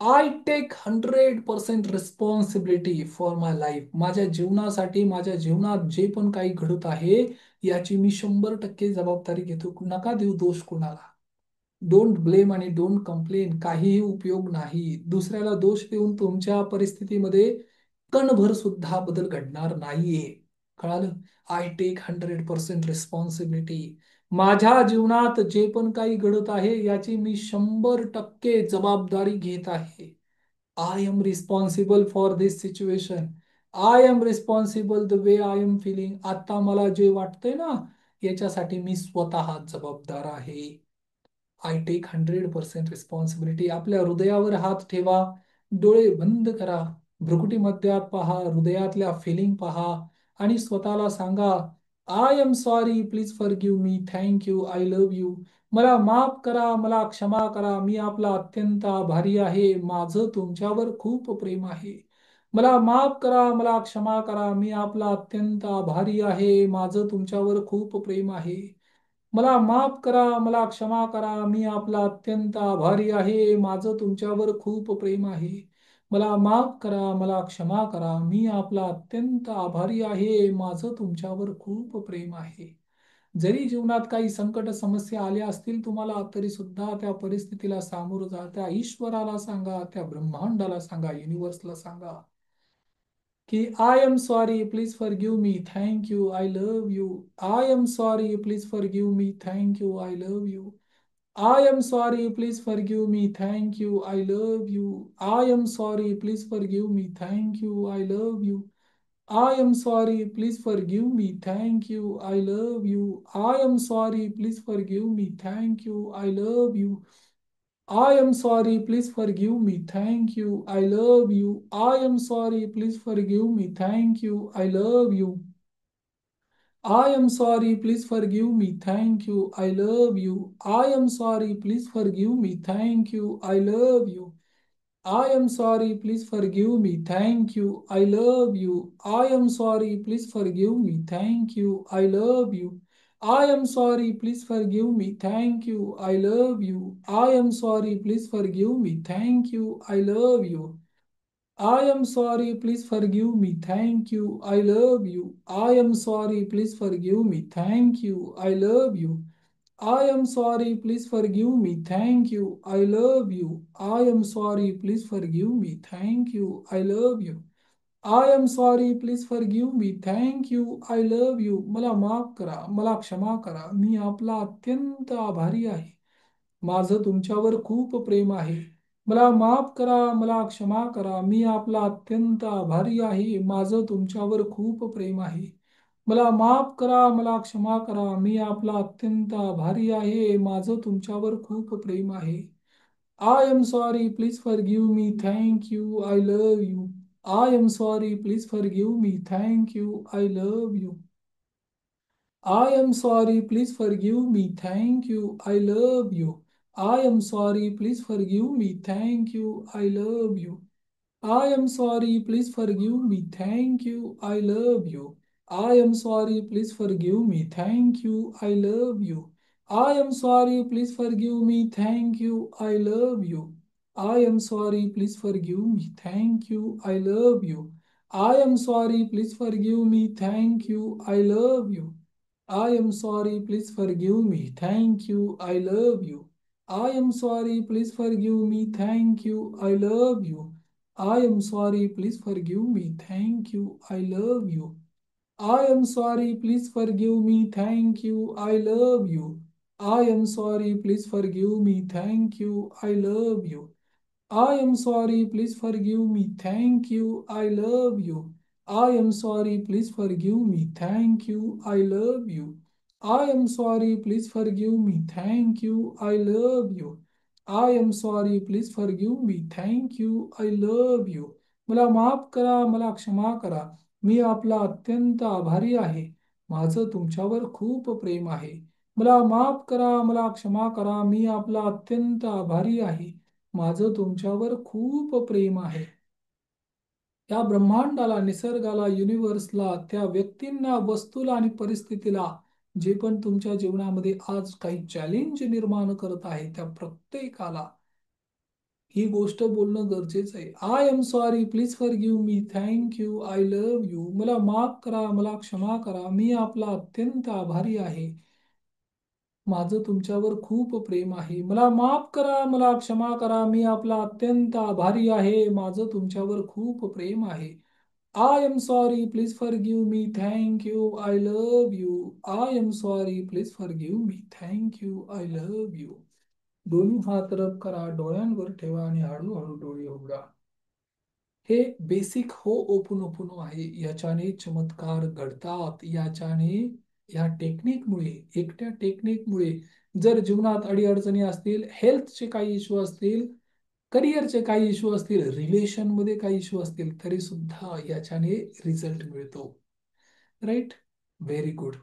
I take 100% responsibility for my life. माझ्या जीवनासाठी, माझ्या जीवनात जे पण काही घडत आहे याची मी 100% जबाबदारी घेतो. नका देऊ दोष कुणाला. डोंट ब्लेम आणि डोंट कंप्लेन. काहीही उपयोग नाही. दुसऱ्याला दोष देऊन तुमच्या परिस्थितीमध्ये कणभर सुद्धा बदल घडणार नाहीये. कळालं? I take 100% responsibility. माझ्या जीवनात जे पण काही घडत आहे याची मी 100% जबाबदारी घेत आहे. I am responsible for this situation. I am responsible the way I am feeling. आता मला जे वाटतंय ना याच्यासाठी मी स्वतः जबाबदार आहे. I take 100% responsibility. आपल्या हृदयावर हात ठेवा, डोळे बंद करा, भ्रुकुटी मध्यात पहा, हृदयातल्या फिलिंग पहा आणि स्वतःला सांगा, I am sorry, please forgive me, thank you, I love you. मला माफ करा, मला क्षमा करा, मी आपला अत्यंत आभारी आहे, माझं तुमच्यावर खूप प्रेम आहे. मला माफ करा, मला क्षमा करा, मी आपला अत्यंत आभारी आहे, माझं तुमच्यावर खूप प्रेम आहे. मला माफ करा, मला क्षमा करा, मी आपला अत्यंत आभारी आहे, माझं तुमच्यावर खूप प्रेम आहे. मला माफ करा, मला क्षमा करा, मी आपला अत्यंत आभारी आहे, माझं तुमच्यावर खूप प्रेम आहे. जरी जीवनात काही संकट समस्या आल्या असतील तुम्हाला, तरी सुद्धा त्या परिस्थितीला सामोरं जा. त्या ईश्वराला सांगा, त्या ब्रह्मांडाला सांगा, युनिव्हर्सला सांगा की I am sorry, please forgive me, thank you, I love you. I am sorry, please forgive me, thank you, I love you. I am sorry, please forgive me. Thank you. I love you. I am sorry, please forgive me. Thank you. I love you. I am sorry, please forgive me. Thank you. I love you. I am sorry, please forgive me. Thank you. I love you. I am sorry, please forgive me. Thank you. I love you. I am sorry, please forgive me. Thank you. I love you. I am sorry, please forgive me. Thank you. I love you. I am sorry, please forgive me. Thank you. I love you. I am sorry, please forgive me. Thank you. I love you. I am sorry, please forgive me. Thank you. I love you. I am sorry, please forgive me. Thank you. I love you. I am sorry, please forgive me. Thank you. I love you. I am sorry, please forgive me. Thank you. I love you. I am sorry, please forgive me. Thank you. I love you. I am sorry, please forgive me. Thank you. I love you. I am sorry, please forgive me. Thank you. I love you. I am sorry, please forgive me. Thank you. I love you. मला माफ करा, मला क्षमा करा. मी आपला अत्यंत आभारी आहे. माझं तुमच्यावर खूप प्रेम आहे. मला माफ करा, मला क्षमा करा. मी आपला अत्यंत आभारी आहे. माझं तुमच्यावर खूप प्रेम आहे. मला माफ करा, मला क्षमा करा. मी आपला अत्यंत आभारी आहे. माझं तुमच्यावर खूप प्रेम आहे. I am sorry, please forgive me. Thank you, I love you. I am sorry, please forgive me. Thank you, I love you. I am sorry, please forgive me. Thank you. I love you. I am sorry, please forgive me. Thank you. I love you. I am sorry, please forgive me. Thank you. I love you. I am sorry, please forgive me. Thank you. I love you. I am sorry, please forgive me. Thank you. I love you. I am sorry, please forgive me. Thank you. I love you. I am sorry, please forgive me. Thank you. I love you. I am sorry, please forgive me. Thank you. I love you. I am sorry, please forgive me. Thank you. I love you. I am sorry, please forgive me. Thank you. I love you. I am sorry, please forgive me. Thank you. I love you. I am sorry, please forgive me. Thank you. I love you. I am sorry, please forgive me. Thank you. I love you. I am sorry, please forgive me. Thank you. I love you. I am sorry, please forgive me. Thank you. I love you. I am sorry, please forgive me. Thank you. I love you. मला माफ करा, मला क्षमा करा. मी आपला अत्यंत आभारी आहे. माझं तुमच्यावर खूप प्रेम आहे. मला माफ करा, मला क्षमा करा. मी आपला अत्यंत आभारी आहे. माझं तुमच्यावर खूप प्रेम आहे. या ब्रह्मांडाला, निसर्गाला, युनिव्हर्सला, त्या व्यक्तींना, वस्तूला आणि परिस्थितीला जे पण तुमच्या जीवनामध्ये आज काही चॅलेंज निर्माण करत आहे त्या प्रत्येकाला ही गोष्ट बोलणं गरजेचं आहे. I am sorry, please forgive me, thank you, I love you, मला माफ करा, मला क्षमा करा, मी आपला अत्यंत आभारी आहे, माझं तुमच्यावर खूप प्रेम आहे, मला माफ करा, मला क्षमा करा, मी आपला अत्यंत आभारी आहे, माझं तुमच्यावर खूप प्रेम आहे. I am sorry, please forgive me, thank you, I love you. I am sorry, please forgive me, thank you, I love you. दोन्ही हात रब करा, डोळ्यांवर ठेवा आणि हळूहळू डोळे उघडा. हे बेसिक हो ओपुनोपुनो आहे. याच्याने चमत्कार घडतात. याच्याने या टेक्निकमुळे, एकट्या टेक्निकमुळे, जर जीवनात अडीअडचणी असतील, हेल्थचे काही इश्यू असतील, करिअरचे काही इश्यू असतील, रिलेशनमध्ये काही इश्यू असतील, तरी सुद्धा याच्याने रिझल्ट मिळतो. राईट? Very good.